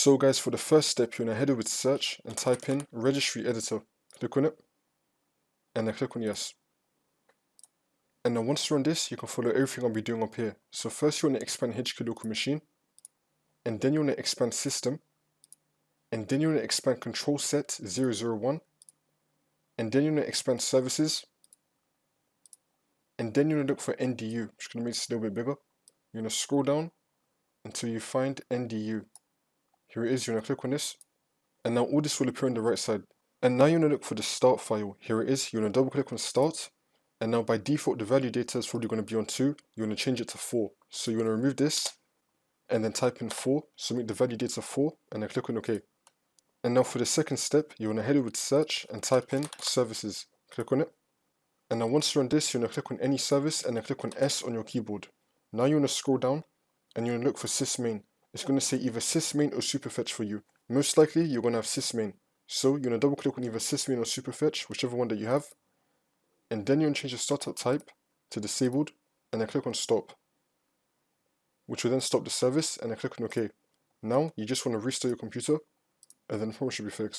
So guys, for the first step, you're going to head over to search and type in registry editor. Click on it, and then click on yes. And then once you're on this, you can follow everything I'll be doing up here. So first you want to expand HK local machine, and then you want to expand system, and then you want to expand control set 001, and then you want to expand services, and then you want to look for NDU. I'm just going to make this a little bit bigger. You're going to scroll down until you find NDU. Here it is. You're going to click on this, and now all this will appear on the right side. And now you're going to look for the start file. Here it is. You're going to double click on start, and now by default the value data is probably going to be on 2. You're going to change it to 4. So you're going to remove this, and then type in 4, so make the value data 4, and then click on OK. And now for the second step, you want to head over to search and type in services. Click on it. And now once you're on this, you're going to click on any service and then click on S on your keyboard. Now you want to scroll down and you're going to look for sysmain. It's going to say either sysmain or superfetch for you. Most likely you're going to have sysmain. So you're going to double click on either sysmain or superfetch, whichever one that you have. And then you're going to change the startup type to disabled and then click on stop, which will then stop the service, and then click on OK. Now you just want to restart your computer, and then the problem should be fixed.